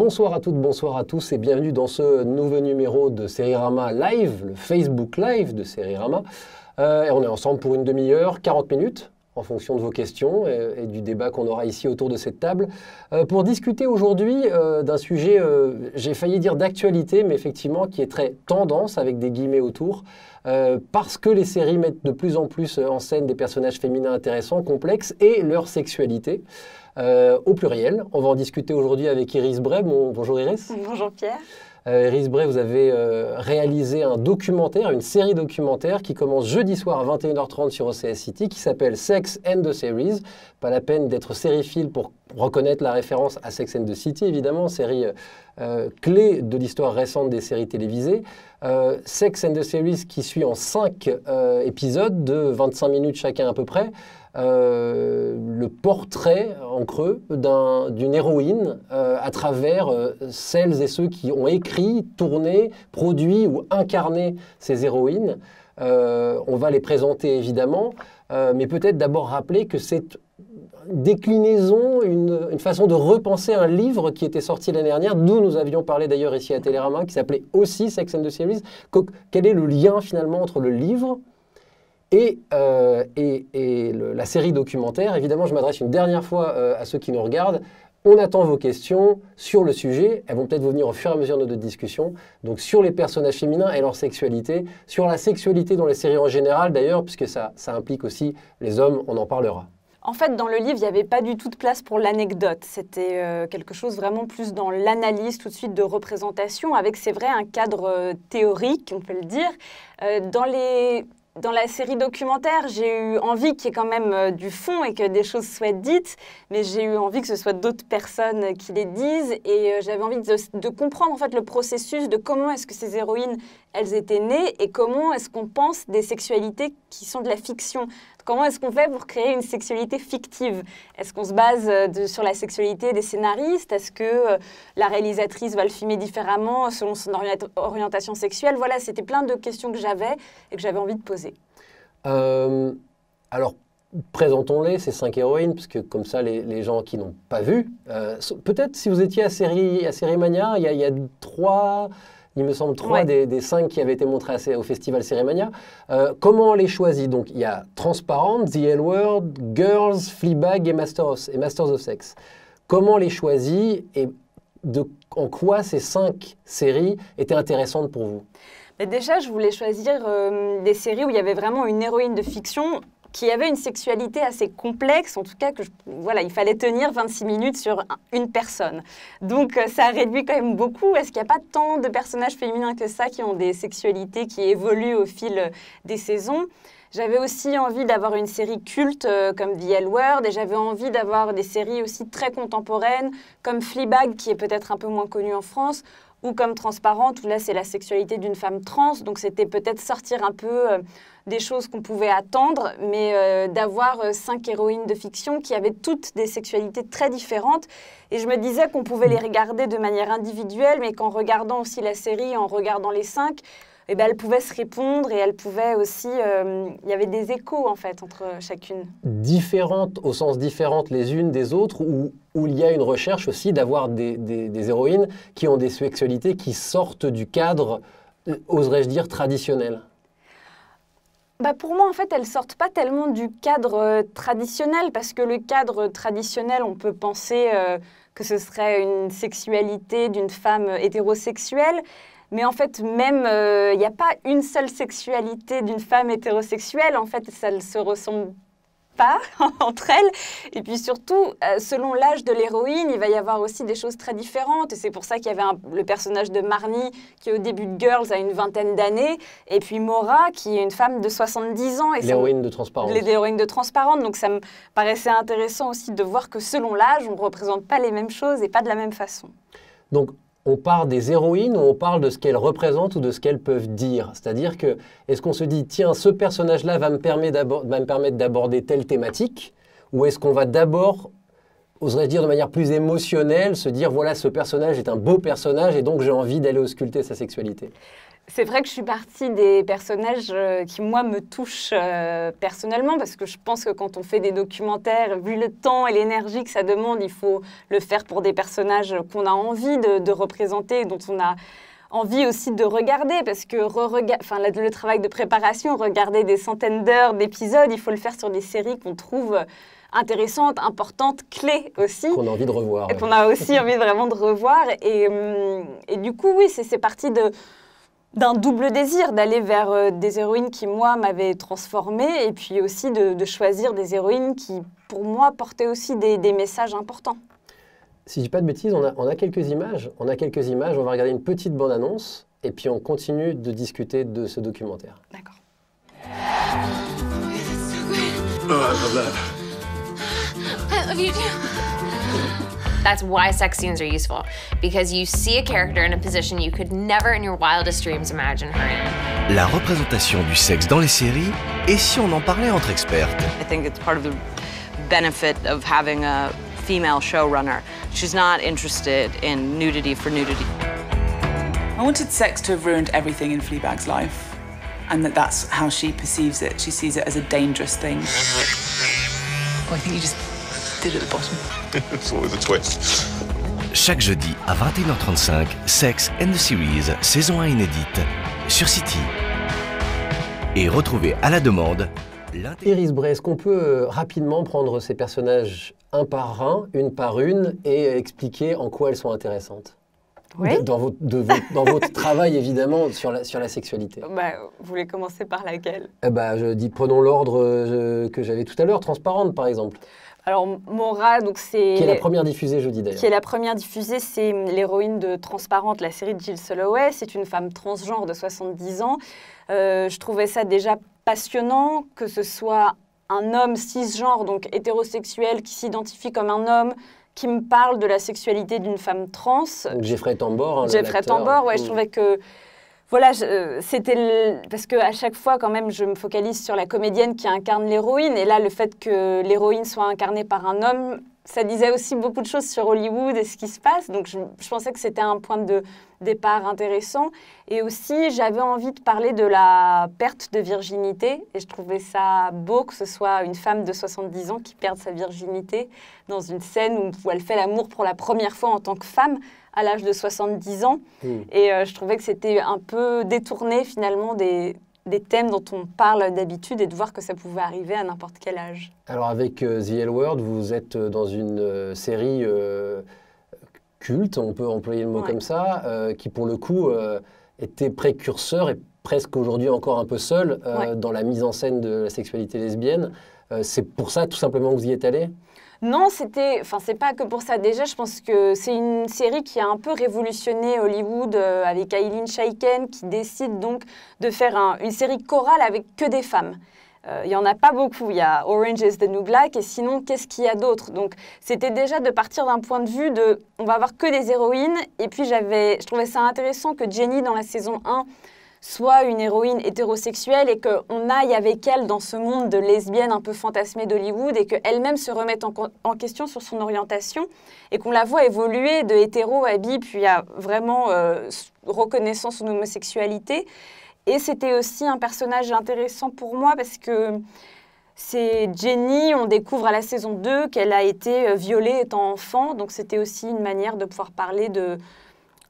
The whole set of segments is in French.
Bonsoir à toutes, bonsoir à tous et bienvenue dans ce nouveau numéro de Sérirama Live, le Facebook Live de Sérirama. Et on est ensemble pour une demi-heure, 40 minutes, en fonction de vos questions et du débat qu'on aura ici autour de cette table, pour discuter aujourd'hui d'un sujet, j'ai failli dire d'actualité, mais effectivement qui est très tendance, avec des guillemets autour, parce que les séries mettent de plus en plus en scène des personnages féminins intéressants, complexes, et leur sexualité. Au pluriel. On va en discuter aujourd'hui avec Iris Bray. Bonjour Iris. Bonjour Pierre. Iris Bray, vous avez réalisé un documentaire, une série documentaire qui commence jeudi soir à 21h30 sur OCS City, qui s'appelle Sex and the Series. Pas la peine d'être sériephile pour reconnaître la référence à Sex and the City, évidemment, série clé de l'histoire récente des séries télévisées. Sex and the Series qui suit en 5 épisodes de 25 minutes chacun à peu près. Le portrait en creux d'une héroïne à travers celles et ceux qui ont écrit, tourné, produit ou incarné ces héroïnes. On va les présenter évidemment, mais peut-être d'abord rappeler que c'est une déclinaison, une façon de repenser un livre qui était sorti l'année dernière, d'où nous avions parlé d'ailleurs ici à Télérama, qui s'appelait aussi Sex and the Series. Quel est le lien finalement entre le livre et la série documentaire? Évidemment, je m'adresse une dernière fois à ceux qui nous regardent. On attend vos questions sur le sujet. Elles vont peut-être vous venir au fur et à mesure de notre discussion. Donc sur les personnages féminins et leur sexualité, sur la sexualité dans les séries en général d'ailleurs, puisque ça implique aussi les hommes, on en parlera. En fait, dans le livre, il n'y avait pas du tout de place pour l'anecdote. C'était quelque chose vraiment plus dans l'analyse tout de suite de représentation, avec, c'est vrai, un cadre théorique, on peut le dire. Dans la série documentaire, j'ai eu envie qu'il y ait quand même du fond et que des choses soient dites, mais j'ai eu envie que ce soit d'autres personnes qui les disent, et j'avais envie de comprendre en fait le processus de comment est-ce que ces héroïnes, elles étaient nées, et comment est-ce qu'on pense des sexualités qui sont de la fiction. Comment est-ce qu'on fait pour créer une sexualité fictive? Est-ce qu'on se base sur la sexualité des scénaristes? Est-ce que la réalisatrice va le filmer différemment selon son orientation sexuelle? Voilà, c'était plein de questions que j'avais et que j'avais envie de poser. Alors, présentons-les, ces 5 héroïnes, parce que comme ça, les gens qui n'ont pas vu, peut-être si vous étiez à Sérimania, il y a 3... Il me semble 3 des 5 qui avaient été montrés au festival Sérimania. Comment on les choisit? Donc, il y a Transparent, The L Word, Girls, Fleabag et Masters of Sex. Comment on les choisit et en quoi ces 5 séries étaient intéressantes pour vous? Mais déjà, je voulais choisir des séries où il y avait vraiment une héroïne de fiction qui avait une sexualité assez complexe, en tout cas, il fallait tenir 26 minutes sur une personne. Donc, ça réduit quand même beaucoup. Est-ce qu'il n'y a pas tant de personnages féminins que ça qui ont des sexualités qui évoluent au fil des saisons? J'avais aussi envie d'avoir une série culte comme The L Word, et j'avais envie d'avoir des séries aussi très contemporaines, comme Fleabag, qui est peut-être un peu moins connue en France, ou comme Transparente, où là, c'est la sexualité d'une femme trans. Donc, c'était peut-être sortir un peu des choses qu'on pouvait attendre, mais d'avoir 5 héroïnes de fiction qui avaient toutes des sexualités très différentes. Et je me disais qu'on pouvait les regarder de manière individuelle, mais qu'en regardant aussi la série, en regardant les 5, eh ben, elles pouvaient se répondre, et elles pouvaient aussi... il y avait des échos, en fait, entre chacune. Différentes, au sens différentes les unes des autres, où il y a une recherche aussi d'avoir des héroïnes qui ont des sexualités qui sortent du cadre, oserais-je dire, traditionnel? Pour moi, en fait, elles ne sortent pas tellement du cadre traditionnel, parce que le cadre traditionnel, on peut penser que ce serait une sexualité d'une femme hétérosexuelle. Mais en fait, même, il n'y a pas une seule sexualité d'une femme hétérosexuelle. En fait, ça ne se ressemble pas entre elles. Et puis surtout, selon l'âge de l'héroïne, il va y avoir aussi des choses très différentes. Et c'est pour ça qu'il y avait le personnage de Marnie, qui au début de Girls a une vingtaine d'années. Et puis Maura, qui est une femme de 70 ans. L'héroïne de Transparente. L'héroïne de Transparente. Donc ça me paraissait intéressant aussi de voir que selon l'âge, on ne représente pas les mêmes choses et pas de la même façon. Donc, on parle des héroïnes ou on parle de ce qu'elles représentent ou de ce qu'elles peuvent dire? C'est-à-dire que, est-ce qu'on se dit, tiens, ce personnage-là va me permettre d'aborder telle thématique? Ou est-ce qu'on va d'abord, oserais-je dire de manière plus émotionnelle, se dire, voilà, ce personnage est un beau personnage et donc j'ai envie d'aller ausculter sa sexualité? C'est vrai que je suis partie des personnages qui, moi, me touchent personnellement, parce que je pense que quand on fait des documentaires, vu le temps et l'énergie que ça demande, il faut le faire pour des personnages qu'on a envie de représenter, dont on a envie aussi de regarder, parce que le travail de préparation, regarder des centaines d'heures d'épisodes, il faut le faire sur des séries qu'on trouve intéressantes, importantes, clés aussi. Qu'on a envie de revoir. Et qu'on a aussi envie vraiment de revoir. Et du coup, oui, c'est parti d'un double désir, d'aller vers des héroïnes qui, moi, m'avaient transformée, et puis aussi de choisir des héroïnes qui, pour moi, portaient aussi des messages importants. Si je dis pas de bêtises, on a quelques images. On va regarder une petite bande-annonce, et puis on continue de discuter de ce documentaire. D'accord. Oh, I love that. I love you too. That's why sex scenes are useful, because you see a character in a position you could never in your wildest dreams imagine her in. La représentation du sexe dans les séries, et si on en parlait entre expertes? I think it's part of the benefit of having a female showrunner. She's not interested in nudity for nudity. I wanted sex to have ruined everything in Fleabag's life, and that's how she perceives it. She sees it as a dangerous thing. Well, I think you just did at the bottom. It's always a twist. Chaque jeudi à 21h35, Sex and the Series, saison 1 inédite, sur City. Et retrouvez à la demande Iris Bray, est-ce qu'on peut rapidement prendre ces personnages un par un, une par une, et expliquer en quoi elles sont intéressantes? Oui. Dans votre travail, évidemment, sur la sexualité. Vous voulez commencer par laquelle? Je dis, prenons l'ordre que j'avais tout à l'heure, Transparente, par exemple. Alors, Maura, donc c'est... Qui est la première diffusée jeudi, d'ailleurs. Qui est la première diffusée, c'est l'héroïne de Transparente, la série de Jill Soloway. C'est une femme transgenre de 70 ans. Je trouvais ça déjà passionnant, que ce soit un homme cisgenre, donc hétérosexuel, qui s'identifie comme un homme, qui me parle de la sexualité d'une femme trans. Donc Jeffrey Tambor, Jeffrey Tambor, ouais, je trouvais que... Voilà, parce qu'à chaque fois, quand même, je me focalise sur la comédienne qui incarne l'héroïne. Et là, le fait que l'héroïne soit incarnée par un homme, ça disait aussi beaucoup de choses sur Hollywood et ce qui se passe. Donc, je pensais que c'était un point de départ intéressant. Et aussi, j'avais envie de parler de la perte de virginité. Et je trouvais ça beau que ce soit une femme de 70 ans qui perde sa virginité dans une scène où elle fait l'amour pour la première fois en tant que femme, à l'âge de 70 ans. Et je trouvais que c'était un peu détourné, finalement, des thèmes dont on parle d'habitude et de voir que ça pouvait arriver à n'importe quel âge. Alors, avec The L Word, vous êtes dans une série culte, on peut employer le mot comme ça, qui, pour le coup, était précurseur et presque aujourd'hui encore un peu seul dans la mise en scène de la sexualité lesbienne. C'est pour ça, tout simplement, que vous y êtes allé ? Non, c'est pas que pour ça. Déjà, je pense que c'est une série qui a un peu révolutionné Hollywood avec Aileen Schaiken qui décide donc de faire une série chorale avec que des femmes. Il n'y en a pas beaucoup. Il y a Orange is the New Black et sinon, qu'est-ce qu'il y a d'autre? Donc, c'était déjà de partir d'un point de vue de on va avoir que des héroïnes. Et puis, je trouvais ça intéressant que Jenny, dans la saison 1, soit une héroïne hétérosexuelle et qu'on aille avec elle dans ce monde de lesbienne un peu fantasmé d'Hollywood et qu'elle-même se remette en question sur son orientation et qu'on la voit évoluer de hétéro à bi puis à vraiment reconnaissance son homosexualité. Et c'était aussi un personnage intéressant pour moi parce que c'est Jenny, on découvre à la saison 2 qu'elle a été violée étant enfant, donc c'était aussi une manière de pouvoir parler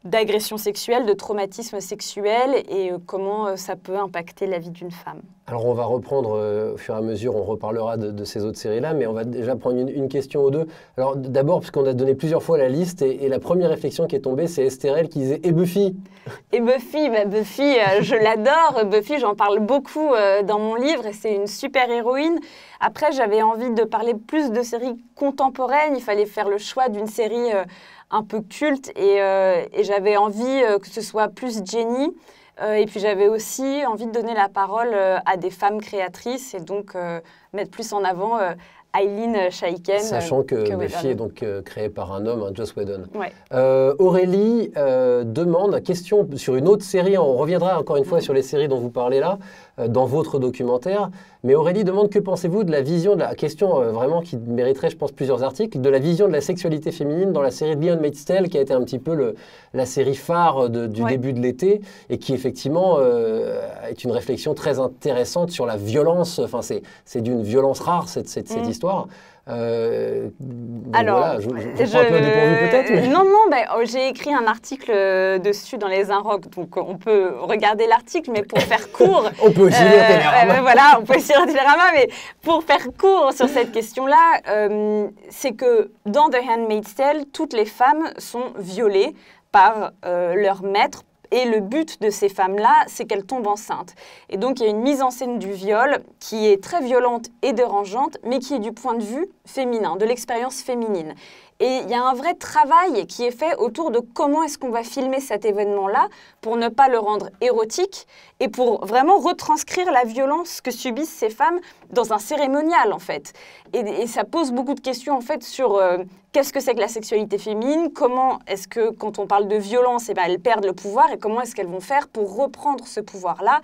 d'agression sexuelle, de traumatisme sexuel et comment ça peut impacter la vie d'une femme. Alors on va reprendre au fur et à mesure, on reparlera de ces autres séries-là, mais on va déjà prendre une question ou deux. Alors d'abord, puisqu'on a donné plusieurs fois la liste, et la première réflexion qui est tombée, c'est Estherelle qui disait « Et Buffy ?» Et Buffy, Buffy, je l'adore. Buffy, j'en parle beaucoup dans mon livre et c'est une super héroïne. Après, j'avais envie de parler plus de séries contemporaines. Il fallait faire le choix d'une série un peu culte et j'avais envie que ce soit plus Jenny. Et puis j'avais aussi envie de donner la parole à des femmes créatrices et donc mettre plus en avant Eileen Shayken. Sachant que Whedon. Buffy est donc créée par un homme, Joss Whedon. Ouais. Aurélie demande, question sur une autre série, on reviendra encore une fois sur les séries dont vous parlez là, dans votre documentaire, mais Aurélie demande que pensez-vous de la vision, de la question vraiment qui mériterait je pense plusieurs articles, de la vision de la sexualité féminine dans la série The Handmaid's Tale qui a été un petit peu la série phare du début de l'été et qui effectivement est une réflexion très intéressante sur la violence, enfin c'est d'une violence rare cette histoire. Alors, voilà, je prends un peu dépourvu peut-être. Mais... Non, j'ai écrit un article dessus dans les Inrocks, donc on peut regarder l'article, mais pour faire court... on peut aussi lire Télérama. Voilà, on peut aussi lire Télérama, mais pour faire court sur cette question-là, c'est que dans The Handmaid's Tale, toutes les femmes sont violées par leur maître. Et le but de ces femmes-là, c'est qu'elles tombent enceintes. Et donc, il y a une mise en scène du viol qui est très violente et dérangeante, mais qui est du point de vue féminin, de l'expérience féminine. Et il y a un vrai travail qui est fait autour de comment est-ce qu'on va filmer cet événement-là pour ne pas le rendre érotique et pour vraiment retranscrire la violence que subissent ces femmes dans un cérémonial, en fait. Et ça pose beaucoup de questions, en fait, sur qu'est-ce que c'est que la sexualité féminine, comment est-ce que, quand on parle de violence, elles perdent le pouvoir et comment est-ce qu'elles vont faire pour reprendre ce pouvoir-là.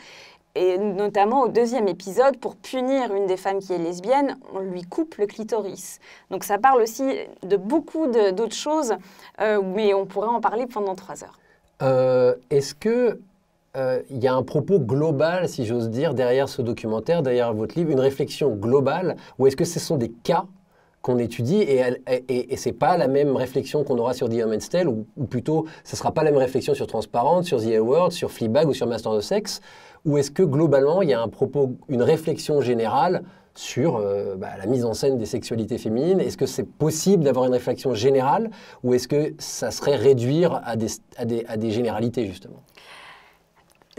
Et notamment au 2e épisode, pour punir une des femmes qui est lesbienne, on lui coupe le clitoris. Donc ça parle aussi de beaucoup d'autres choses, mais on pourrait en parler pendant 3 heures. Est-ce que y a un propos global, si j'ose dire, derrière ce documentaire, derrière votre livre, une réflexion globale, ou est-ce que ce sont des cas qu'on étudie et c'est pas la même réflexion qu'on aura sur The Handmaid's Tale ou plutôt ce sera pas la même réflexion sur Transparent, sur The L Word, sur Fleabag ou sur Master of Sex, ou est-ce que globalement il y a un propos, une réflexion générale sur la mise en scène des sexualités féminines? Est-ce que c'est possible d'avoir une réflexion générale ou est-ce que ça serait réduire à des généralités justement?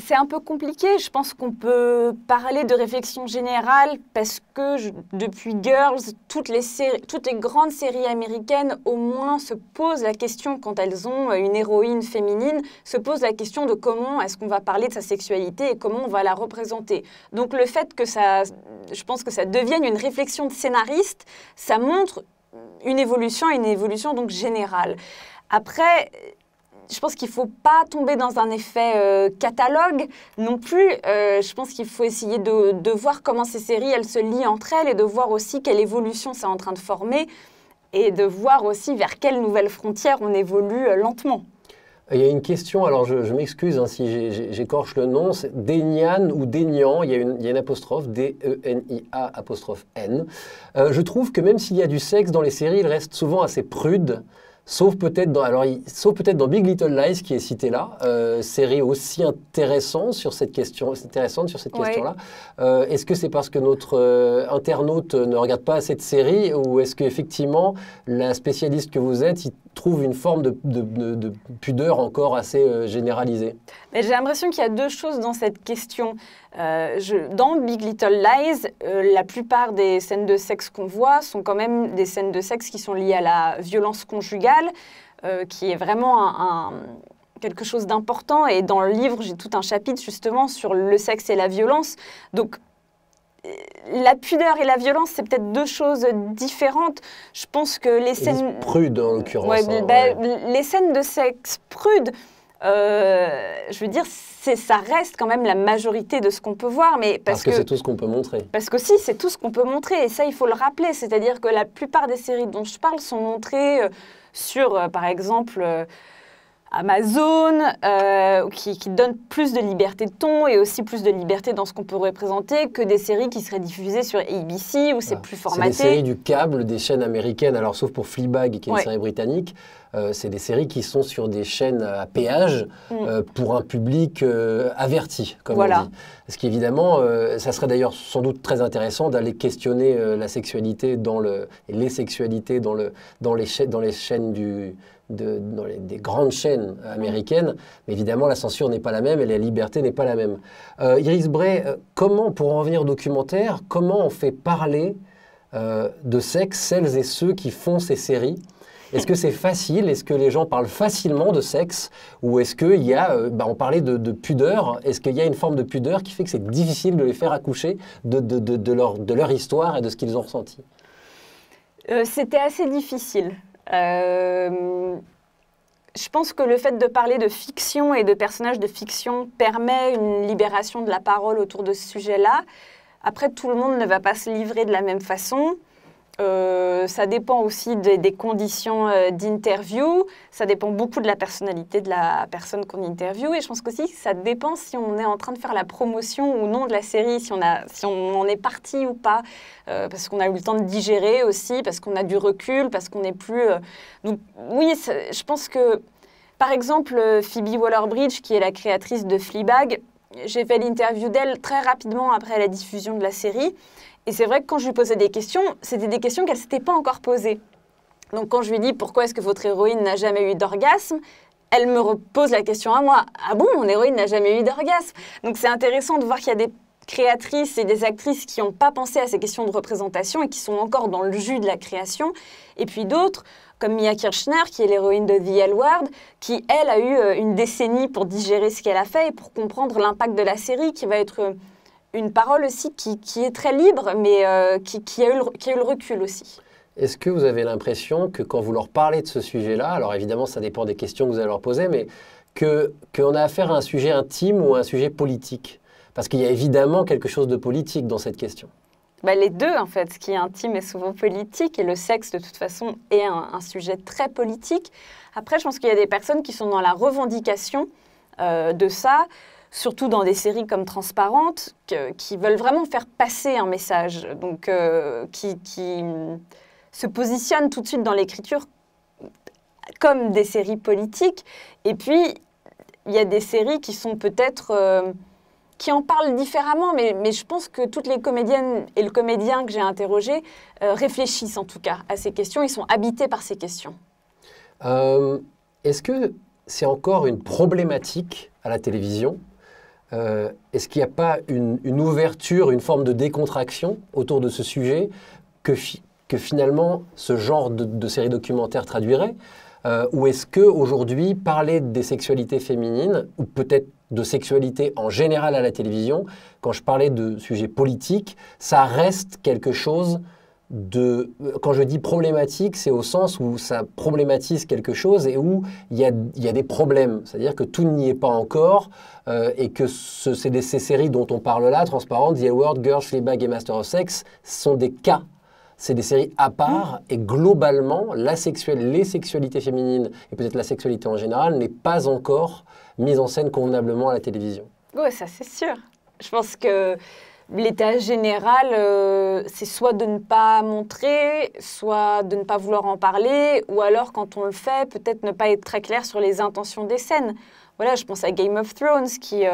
C'est un peu compliqué. Je pense qu'on peut parler de réflexion générale parce que depuis Girls, toutes les grandes séries américaines au moins se posent la question, quand elles ont une héroïne féminine, se posent la question de comment est-ce qu'on va parler de sa sexualité et comment on va la représenter. Donc le fait que je pense que ça devienne une réflexion de scénariste, ça montre une évolution donc générale. Après... Je pense qu'il ne faut pas tomber dans un effet catalogue non plus. Je pense qu'il faut essayer de voir comment ces séries, elles se lient entre elles et de voir aussi quelle évolution c'est en train de former et de voir aussi vers quelles nouvelles frontières on évolue lentement. Il y a une question, alors je m'excuse si j'écorche le nom, c'est Denian ou Denian, il y a une apostrophe, D-E-N-I-A apostrophe N. Je trouve que même s'il y a du sexe dans les séries, il reste souvent assez prude. Sauf peut-être dans Big Little Lies qui est cité là, série aussi intéressante sur cette question-là. Est-ce que c'est parce que notre internaute ne regarde pas cette série ou est-ce qu'effectivement la spécialiste que vous êtes, il trouve une forme de pudeur encore assez généralisée? Mais j'ai l'impression qu'il y a 2 choses dans cette question. Dans Big Little Lies, la plupart des scènes de sexe qu'on voit sont quand même des scènes de sexe qui sont liées à la violence conjugale, qui est vraiment quelque chose d'important. Et dans le livre, j'ai tout un chapitre justement sur le sexe et la violence. Donc, la pudeur et la violence, c'est peut-être 2 choses différentes. Je pense que les scènes... Prudes, en l'occurrence. Les scènes de sexe prudes, je veux dire, ça reste quand même la majorité de ce qu'on peut voir. Mais parce que c'est tout ce qu'on peut montrer. Parce que si, c'est tout ce qu'on peut montrer. Et ça, il faut le rappeler. C'est-à-dire que la plupart des séries dont je parle sont montrées sur, par exemple... Amazon, qui donne plus de liberté de ton et aussi plus de liberté dans ce qu'on peut représenter que des séries qui seraient diffusées sur ABC où c'est plus formaté. C'est des séries du câble, des chaînes américaines, alors sauf pour Fleabag qui est une série britannique, c'est des séries qui sont sur des chaînes à péage pour un public averti, comme on dit. Parce qu'évidemment, ça serait d'ailleurs sans doute très intéressant d'aller questionner la sexualité les sexualités dans les chaînes des grandes chaînes américaines, mais évidemment la censure n'est pas la même et la liberté n'est pas la même. Iris Bray, pour en revenir au documentaire, comment on fait parler de sexe celles et ceux qui font ces séries? Est-ce que c'est facile? Est-ce que les gens parlent facilement de sexe? Ou est-ce qu'il y a, on parlait de pudeur, est-ce qu'il y a une forme de pudeur qui fait que c'est difficile de les faire accoucher de leur histoire et de ce qu'ils ont ressenti? C'était assez difficile. Je pense que le fait de parler de fiction et de personnages de fiction permet une libération de la parole autour de ce sujet-là. Après, tout le monde ne va pas se livrer de la même façon. Ça dépend aussi des conditions d'interview. Ça dépend beaucoup de la personnalité de la personne qu'on interviewe. Et je pense qu'aussi que ça dépend si on est en train de faire la promotion ou non de la série, si on en est parti ou pas. Parce qu'on a eu le temps de digérer aussi, parce qu'on a du recul, parce qu'on n'est plus... Donc oui, je pense que, par exemple, Phoebe Waller-Bridge, qui est la créatrice de Fleabag, j'ai fait l'interview d'elle très rapidement après la diffusion de la série. Et c'est vrai que quand je lui posais des questions, c'était des questions qu'elle ne s'était pas encore posées. Donc quand je lui dis « Pourquoi est-ce que votre héroïne n'a jamais eu d'orgasme ?», elle me repose la question à moi. « Ah bon, mon héroïne n'a jamais eu d'orgasme ?» Donc c'est intéressant de voir qu'il y a des créatrices et des actrices qui n'ont pas pensé à ces questions de représentation et qui sont encore dans le jus de la création. Et puis d'autres, comme Mia Kirshner, qui est l'héroïne de The L Word, qui, elle, a eu une décennie pour digérer ce qu'elle a fait et pour comprendre l'impact de la série, qui va être une parole aussi qui est très libre, mais qui a eu le recul aussi. Est-ce que vous avez l'impression que quand vous leur parlez de ce sujet-là, alors évidemment ça dépend des questions que vous allez leur poser, mais qu'on a affaire à un sujet intime ou à un sujet politique? Parce qu'il y a évidemment quelque chose de politique dans cette question. Les deux, en fait. Ce qui est intime est souvent politique, et le sexe, de toute façon, est un sujet très politique. Après, je pense qu'il y a des personnes qui sont dans la revendication de ça, surtout dans des séries comme Transparente, qui veulent vraiment faire passer un message, donc qui se positionnent tout de suite dans l'écriture comme des séries politiques. Et puis, il y a des séries qui sont peut-être... qui en parlent différemment, mais je pense que toutes les comédiennes et le comédien que j'ai interrogé réfléchissent en tout cas à ces questions, ils sont habités par ces questions. Est-ce que c'est encore une problématique à la télévision? Est-ce qu'il n'y a pas une ouverture, une forme de décontraction autour de ce sujet que finalement ce genre de série documentaire traduirait? Ou est-ce qu'aujourd'hui, parler des sexualités féminines, ou peut-être de sexualité en général à la télévision, quand je parlais de sujets politiques, ça reste quelque chose de... Quand je dis problématique, c'est au sens où ça problématise quelque chose et où il y a des problèmes. C'est-à-dire que tout n'y est pas encore et que ces séries dont on parle là, Transparente, The L Word, Girls, Fleabag et Master of Sex, sont des cas. C'est des séries à part et globalement, les sexualités féminines et peut-être la sexualité en général n'est pas encore mise en scène convenablement à la télévision. Oui, ça c'est sûr. Je pense que l'état général, c'est soit de ne pas montrer, soit de ne pas vouloir en parler, ou alors quand on le fait, peut-être ne pas être très clair sur les intentions des scènes. Voilà, je pense à Game of Thrones qui...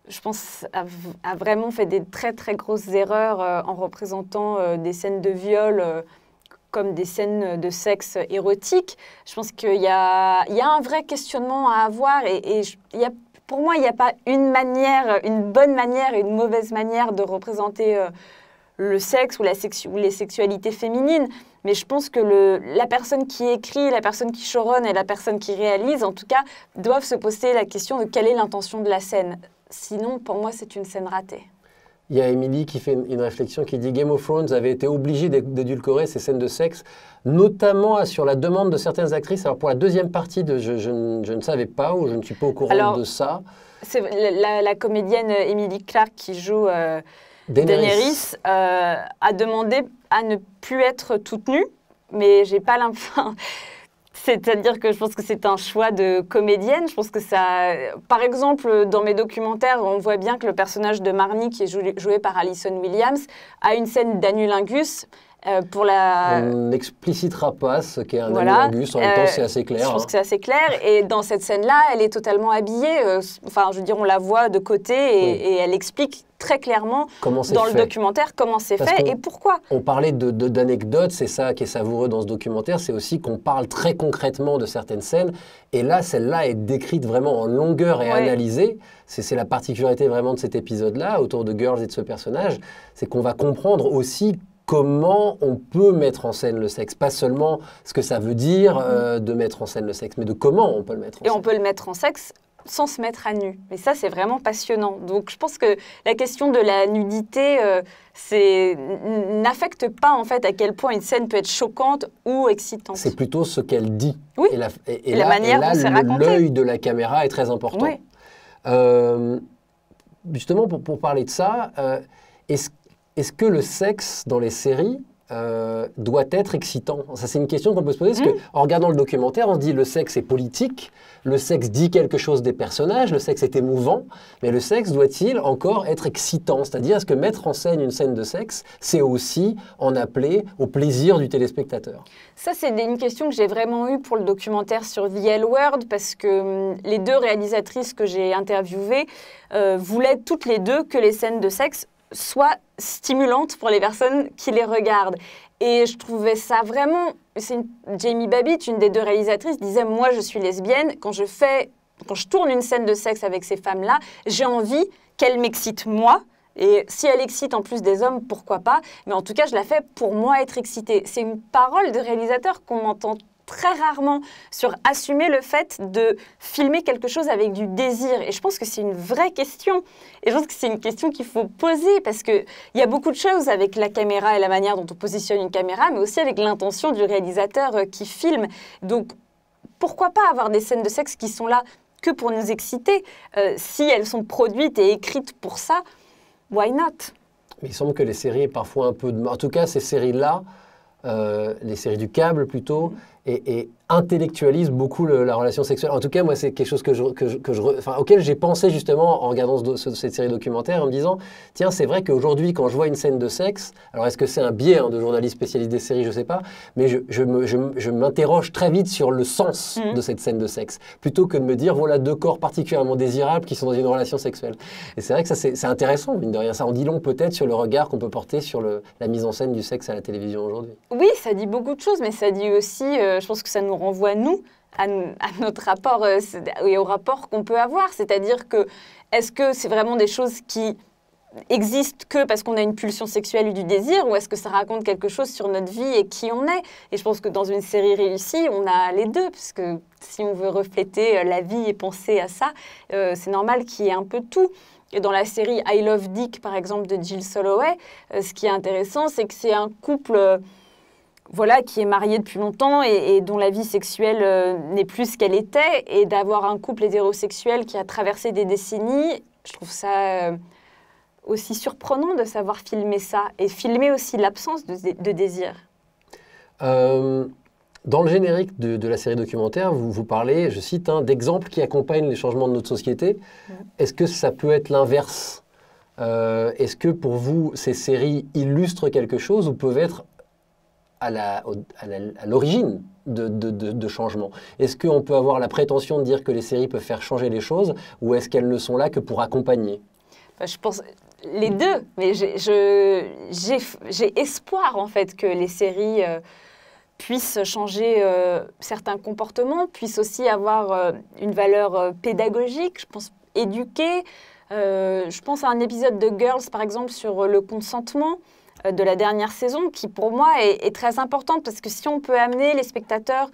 je pense, a vraiment fait des très, très grosses erreurs en représentant des scènes de viol comme des scènes de sexe érotique. Je pense qu'il y a un vrai questionnement à avoir pour moi, il n'y a pas une bonne manière et une mauvaise manière de représenter le sexe ou les sexualités féminines. Mais je pense que la personne qui écrit, la personne qui showrun et la personne qui réalise, en tout cas, doivent se poser la question de quelle est l'intention de la scène. Sinon, pour moi, c'est une scène ratée. Il y a Émilie qui fait une réflexion qui dit « Game of Thrones avait été obligé d'édulcorer ces scènes de sexe, notamment sur la demande de certaines actrices. » Alors pour la deuxième partie, je ne savais pas ou je ne suis pas au courant de ça. C'est la comédienne Emilie Clarke qui joue Daenerys a demandé à ne plus être toute nue, mais j'ai pas l'impression... C'est-à-dire que je pense que c'est un choix de comédienne. Je pense que ça... Par exemple, dans mes documentaires, on voit bien que le personnage de Marnie, qui est joué par Alison Williams, a une scène d'anulingus pour la... On n'explicitera pas ce qu'est un anulingus, en même temps c'est assez clair. Je pense que c'est assez clair. Et dans cette scène-là, elle est totalement habillée. Enfin, je veux dire, on la voit de côté et elle explique très clairement dans le documentaire comment c'est fait et pourquoi. On parlait d'anecdotes, c'est ça qui est savoureux dans ce documentaire, c'est aussi qu'on parle très concrètement de certaines scènes. Et là, celle-là est décrite vraiment en longueur et analysée. C'est la particularité vraiment de cet épisode-là, autour de Girls et de ce personnage, c'est qu'on va comprendre aussi comment on peut mettre en scène le sexe. Pas seulement ce que ça veut dire de mettre en scène le sexe, mais de comment on peut le mettre en scène. Et on peut le mettre en sexe sans se mettre à nu. Et ça, c'est vraiment passionnant. Donc, je pense que la question de la nudité n'affecte pas, en fait, à quel point une scène peut être choquante ou excitante. C'est plutôt ce qu'elle dit. Oui, et la manière dont c'est raconté. L'œil de la caméra est très important. Oui. Justement, pour parler de ça, est-ce que le sexe dans les séries doit être excitant? Ça, c'est une question qu'on peut se poser, parce qu'en regardant le documentaire, on se dit le sexe est politique, le sexe dit quelque chose des personnages, le sexe est émouvant, mais le sexe doit-il encore être excitant? C'est-à-dire, est-ce que mettre en scène une scène de sexe, c'est aussi en appeler au plaisir du téléspectateur? Ça, c'est une question que j'ai vraiment eue pour le documentaire sur The L Word, parce que les deux réalisatrices que j'ai interviewées voulaient toutes les deux que les scènes de sexe soient stimulantes pour les personnes qui les regardent. Et je trouvais ça vraiment... Jamie Babbitt, une des deux réalisatrices, disait « Moi, je suis lesbienne. Quand je tourne une scène de sexe avec ces femmes-là, j'ai envie qu'elles m'excitent moi. Et si elle excite en plus des hommes, pourquoi pas? Mais en tout cas, je la fais pour moi être excitée. » C'est une parole de réalisateur qu'on entend très rarement sur assumer le fait de filmer quelque chose avec du désir. Et je pense que c'est une vraie question. Et je pense que c'est une question qu'il faut poser, parce qu'il y a beaucoup de choses avec la caméra et la manière dont on positionne une caméra, mais aussi avec l'intention du réalisateur qui filme. Donc, pourquoi pas avoir des scènes de sexe qui sont là que pour nous exciter? Si elles sont produites et écrites pour ça, why not? Mais il semble que les séries, parfois un peu... En tout cas, ces séries-là, les séries du câble plutôt, et intellectualise beaucoup la relation sexuelle. En tout cas, moi, c'est quelque chose auquel j'ai pensé justement en regardant cette série documentaire, en me disant, tiens, c'est vrai qu'aujourd'hui, quand je vois une scène de sexe, alors est-ce que c'est un biais de journaliste spécialiste des séries, je ne sais pas, mais je m'interroge très vite sur le sens de cette scène de sexe, plutôt que de me dire, voilà deux corps particulièrement désirables qui sont dans une relation sexuelle. Et c'est vrai que ça, c'est intéressant, mine de rien. Ça en dit long peut-être sur le regard qu'on peut porter sur la mise en scène du sexe à la télévision aujourd'hui. Oui, ça dit beaucoup de choses, mais ça dit aussi, je pense que ça nous renvoie, nous, à notre rapport et au rapport qu'on peut avoir. C'est-à-dire que, est-ce que c'est vraiment des choses qui existent que parce qu'on a une pulsion sexuelle ou du désir, ou est-ce que ça raconte quelque chose sur notre vie et qui on est? Et je pense que dans une série réussie, on a les deux, parce que si on veut refléter la vie et penser à ça, c'est normal qu'il y ait un peu tout. Et dans la série I Love Dick, par exemple, de Jill Soloway, ce qui est intéressant, c'est que c'est un couple... qui est marié depuis longtemps et dont la vie sexuelle n'est plus ce qu'elle était, et d'avoir un couple hétérosexuel qui a traversé des décennies, je trouve ça aussi surprenant de savoir filmer ça, et filmer aussi l'absence de désir. Dans le générique de la série documentaire, vous parlez, je cite, d'exemples qui accompagnent les changements de notre société. Est-ce que ça peut être l'inverse? Est-ce que pour vous, ces séries illustrent quelque chose ou peuvent être à l'origine de changements? Est-ce qu'on peut avoir la prétention de dire que les séries peuvent faire changer les choses, ou est-ce qu'elles ne sont là que pour accompagner? Je pense les deux, mais j'ai espoir en fait que les séries puissent changer certains comportements, puissent aussi avoir une valeur pédagogique, je pense éduquer. Je pense à un épisode de Girls par exemple sur le consentement de la dernière saison, qui pour moi est très importante, parce que si on peut amener les spectateurs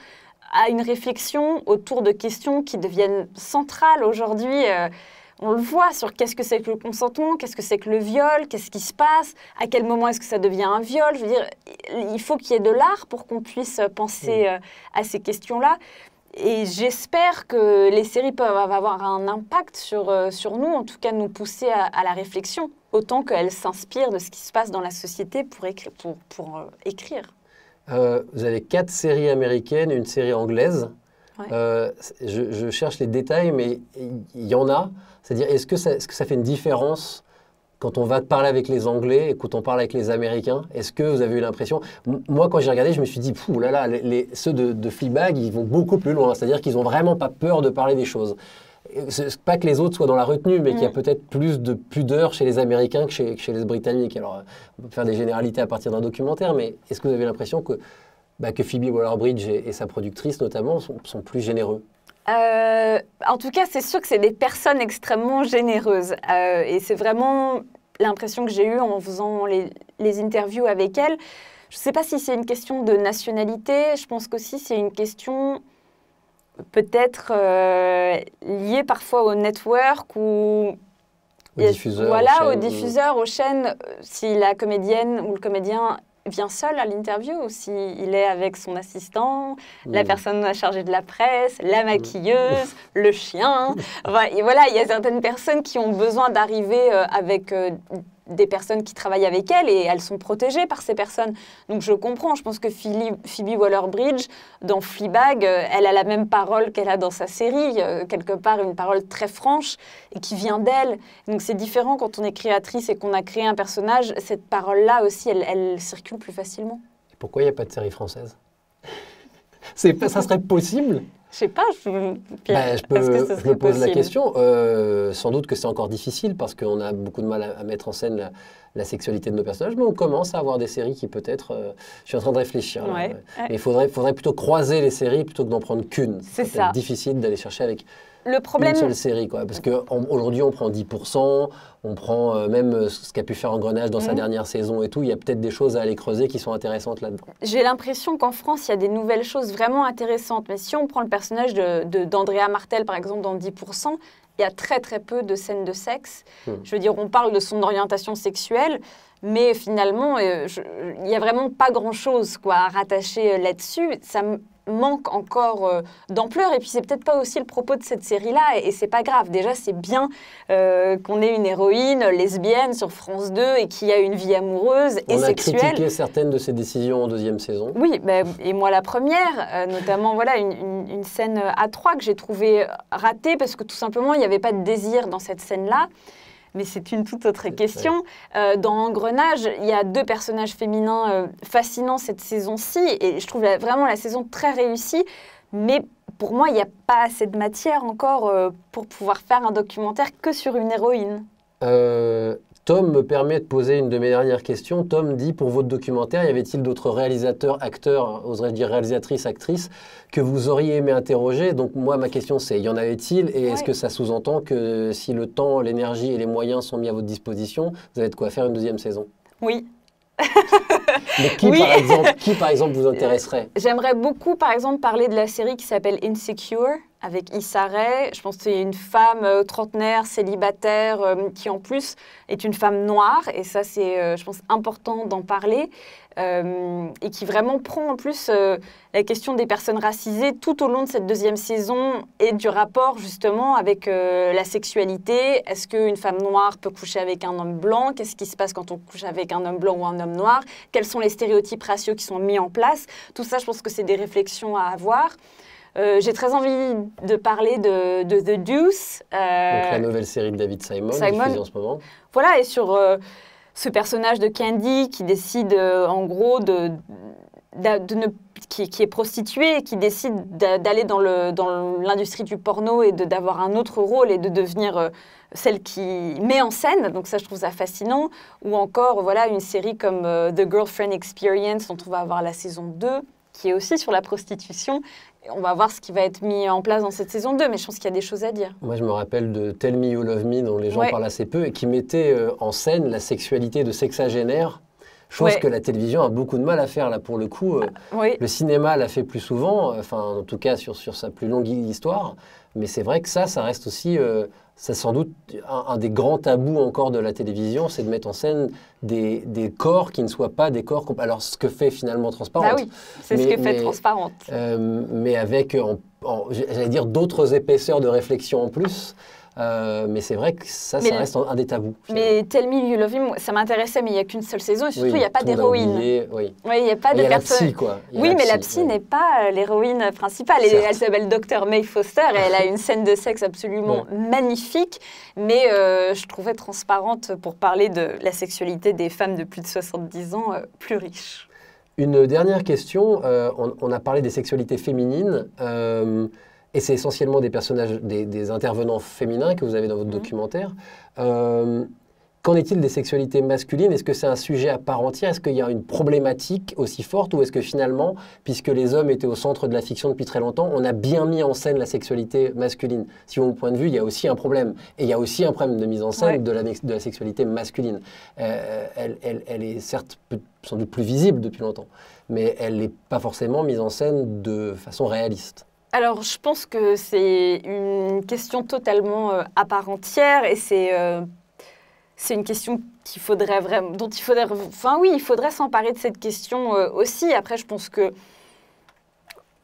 à une réflexion autour de questions qui deviennent centrales aujourd'hui, on le voit sur qu'est-ce que c'est que le consentement, qu'est-ce que c'est que le viol, qu'est-ce qui se passe, à quel moment est-ce que ça devient un viol. Je veux dire, il faut qu'il y ait de l'art pour qu'on puisse penser à ces questions-là. Et j'espère que les séries peuvent avoir un impact sur nous, en tout cas nous pousser à la réflexion, autant qu'elles s'inspirent de ce qui se passe dans la société pour écrire. Vous avez 4 séries américaines et une série anglaise. Ouais. Je cherche les détails, mais il y en a. C'est-à-dire, est-ce que ça fait une différence quand on va parler avec les Anglais et quand on parle avec les Américains? Est-ce que vous avez eu l'impression... Moi, quand j'ai regardé, je me suis dit, pouh là là, ceux de Fleabag, ils vont beaucoup plus loin. C'est-à-dire qu'ils n'ont vraiment pas peur de parler des choses. C'est pas que les autres soient dans la retenue, mais qu'il y a peut-être plus de pudeur chez les Américains que chez les Britanniques. Alors, on peut faire des généralités à partir d'un documentaire, mais est-ce que vous avez l'impression que Phoebe Waller-Bridge et sa productrice, notamment, sont plus généreux? En tout cas, c'est sûr que c'est des personnes extrêmement généreuses. Et c'est vraiment l'impression que j'ai eue en faisant les interviews avec elles. Je ne sais pas si c'est une question de nationalité. Je pense qu'aussi c'est une question peut-être lié parfois au network ou Aux diffuseurs, voilà, aux aux chaînes. diffuseurs, aux chaînes, si la comédienne ou le comédien vient seul à l'interview ou s'il est avec son assistant, la personne chargée de la presse, la maquilleuse, le chien. Et voilà, il y a certaines personnes qui ont besoin d'arriver avec des personnes qui travaillent avec elles et elles sont protégées par ces personnes. Donc je comprends, je pense que Phoebe Waller-Bridge, dans Fleabag, elle a la même parole qu'elle a dans sa série, quelque part une parole très franche et qui vient d'elle. Donc c'est différent quand on est créatrice et qu'on a créé un personnage, cette parole-là aussi, elle circule plus facilement. Et pourquoi il n'y a pas de série française? Ça serait possible? Je sais pas, Je me pose la question. Sans doute que c'est encore difficile parce qu'on a beaucoup de mal à mettre en scène la sexualité de nos personnages, mais on commence à avoir des séries qui peut-être... je suis en train de réfléchir. Là, ouais. Mais il faudrait plutôt croiser les séries plutôt que d'en prendre qu'une. C'est ça. ça. C'est difficile d'aller chercher avec le problème... une seule série, quoi. Parce qu'aujourd'hui, on prend 10%, on prend même ce qu'a pu faire Engrenage dans sa dernière saison et tout. Il y a peut-être des choses à aller creuser qui sont intéressantes là-dedans. J'ai l'impression qu'en France, il y a des nouvelles choses vraiment intéressantes. Mais si on prend le personnage d'Andrea Martel, par exemple, dans 10%, il y a très très peu de scènes de sexe. Je veux dire, on parle de son orientation sexuelle, mais finalement, il n'y a vraiment pas grand-chose à rattacher là-dessus. Ça manque encore d'ampleur. Et puis, c'est peut-être pas aussi le propos de cette série-là. Et c'est pas grave. Déjà, c'est bien qu'on ait une héroïne lesbienne sur France 2 et qui a une vie amoureuse et sexuelle. On a critiqué certaines de ses décisions en deuxième saison. Oui, et moi la première, notamment une scène à 3 que j'ai trouvée ratée parce que tout simplement, il n'y avait pas de désir dans cette scène-là. Mais c'est une toute autre question. Dans Engrenage, il y a 2 personnages féminins fascinants cette saison-ci. Et je trouve vraiment la saison très réussie. Mais pour moi, il n'y a pas assez de matière encore pour pouvoir faire un documentaire que sur une héroïne. Tom me permet de poser une de mes dernières questions. Tom dit, pour votre documentaire, y avait-il d'autres réalisateurs, acteurs, oserais-je dire réalisatrices, actrices, que vous auriez aimé interroger? Donc moi, ma question c'est, y en avait-il? Et est-ce que ça sous-entend que si le temps, l'énergie et les moyens sont mis à votre disposition, vous avez de quoi faire une deuxième saison? Oui. Mais qui, par exemple, vous intéresserait? J'aimerais beaucoup, par exemple, parler de la série qui s'appelle Insecure, avec Issa Rae. Je pense que c'est une femme trentenaire, célibataire, qui en plus est une femme noire. Et ça, c'est, je pense, important d'en parler. Et qui vraiment prend en plus la question des personnes racisées tout au long de cette deuxième saison et du rapport justement avec la sexualité. Est-ce qu'une femme noire peut coucher avec un homme blanc? Qu'est-ce qui se passe quand on couche avec un homme blanc ou un homme noir? Quels sont les stéréotypes raciaux qui sont mis en place? Tout ça, je pense que c'est des réflexions à avoir. J'ai très envie de parler de The Deuce. Donc la nouvelle série de David Simon, diffusée en ce moment. Voilà, et sur ce personnage de Candy qui décide en gros qui est prostituée et qui décide d'aller dans l'industrie du porno et d'avoir un autre rôle et de devenir celle qui met en scène. Donc ça, je trouve ça fascinant. Ou encore, voilà, une série comme The Girlfriend Experience, dont on va avoir la saison 2, qui est aussi sur la prostitution. Et on va voir ce qui va être mis en place dans cette saison 2, mais je pense qu'il y a des choses à dire. Moi, je me rappelle de Tell Me You Love Me, dont les gens parlent assez peu, et qui mettait en scène la sexualité de sexagénaires, chose que la télévision a beaucoup de mal à faire, là, pour le coup. Le cinéma l'a fait plus souvent, enfin, en tout cas, sur sa plus longue histoire. Mais c'est vrai que ça reste aussi... c'est sans doute un des grands tabous encore de la télévision, c'est de mettre en scène des corps qui ne soient pas des corps... Alors, ce que fait finalement Transparente. Ah oui, c'est ce que fait Transparente. Mais avec, j'allais dire, d'autres épaisseurs de réflexion en plus. Mais c'est vrai que ça reste un des tabous. Mais Tell Me You Love Me, ça m'intéressait, mais il n'y a qu'une seule saison et surtout, il n'y a pas d'héroïne. Oui, il n'y a pas de personne. La psy, quoi. Oui, mais la psy n'est pas l'héroïne principale. Elle s'appelle Dr. May Foster et elle a une scène de sexe absolument magnifique. Mais je trouvais Transparente, pour parler de la sexualité des femmes de plus de 70 ans, plus riche. Une dernière question. On a parlé des sexualités féminines. Et c'est essentiellement des personnages, des intervenants féminins que vous avez dans votre documentaire. Qu'en est-il des sexualités masculines? Est-ce que c'est un sujet à part entière? Est-ce qu'il y a une problématique aussi forte? Ou est-ce que finalement, puisque les hommes étaient au centre de la fiction depuis très longtemps, on a bien mis en scène la sexualité masculine? Si mon point de vue, il y a aussi un problème. Et il y a aussi un problème de mise en scène de la sexualité masculine. Elle est certes sans doute plus visible depuis longtemps, mais elle n'est pas forcément mise en scène de façon réaliste. Alors, je pense que c'est une question totalement à part entière et c'est une question qu'il faudrait vraiment, dont il faudrait, enfin oui, il faudrait s'emparer de cette question aussi. Après, je pense que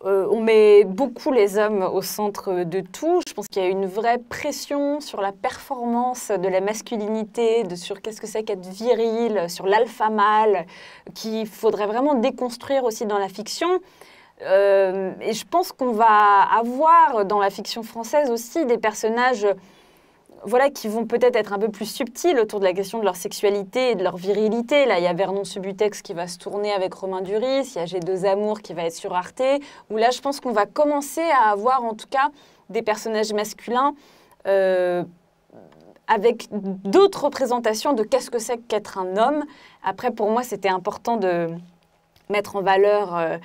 on met beaucoup les hommes au centre de tout. Je pense qu'il y a une vraie pression sur la performance de la masculinité, sur qu'est-ce que c'est qu'être viril, sur l'alpha mâle, qu'il faudrait vraiment déconstruire aussi dans la fiction. Et je pense qu'on va avoir dans la fiction française aussi des personnages voilà, qui vont peut-être être un peu plus subtils autour de la question de leur sexualité et de leur virilité. Là, il y a Vernon Subutex qui va se tourner avec Romain Duris, il y a J'ai deux amours qui va être sur Arte, où là, je pense qu'on va commencer à avoir en tout cas des personnages masculins avec d'autres représentations de qu'est-ce que c'est qu'être un homme. Après, pour moi, c'était important de mettre en valeur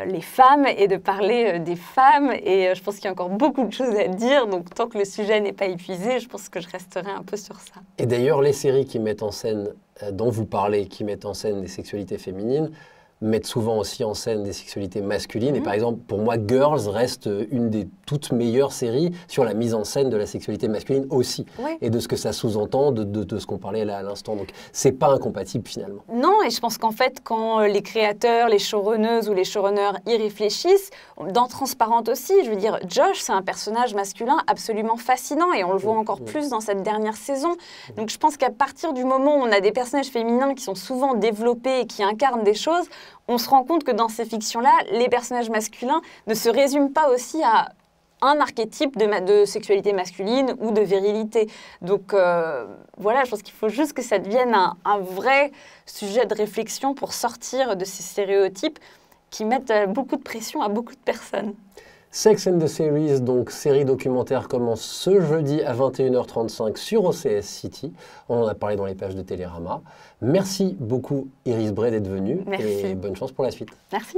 les femmes et de parler des femmes. Et je pense qu'il y a encore beaucoup de choses à dire. Donc, tant que le sujet n'est pas épuisé, je pense que je resterai un peu sur ça. Et d'ailleurs, les séries qui mettent en scène, dont vous parlez, qui mettent en scène des sexualités féminines, mettent souvent aussi en scène des sexualités masculines. Et par exemple, pour moi, Girls reste une des toutes meilleures séries sur la mise en scène de la sexualité masculine aussi. Oui. Et de ce que ça sous-entend, de ce qu'on parlait là à l'instant. Donc, c'est pas incompatible finalement. Non, et je pense qu'en fait, quand les créateurs, les showrunneuses ou les showrunners y réfléchissent, dans Transparente aussi, je veux dire, Josh, c'est un personnage masculin absolument fascinant et on le voit encore plus dans cette dernière saison. Donc je pense qu'à partir du moment où on a des personnages féminins qui sont souvent développés et qui incarnent des choses, on se rend compte que dans ces fictions-là, les personnages masculins ne se résument pas aussi à un archétype de sexualité masculine ou de virilité. Donc voilà, je pense qu'il faut juste que ça devienne un vrai sujet de réflexion pour sortir de ces stéréotypes qui mettent beaucoup de pression à beaucoup de personnes. Sex and the Series, donc série documentaire, commence ce jeudi à 21h35 sur OCS City. On en a parlé dans les pages de Télérama. Merci beaucoup Iris Bray d'être venue. Merci. Et bonne chance pour la suite. Merci.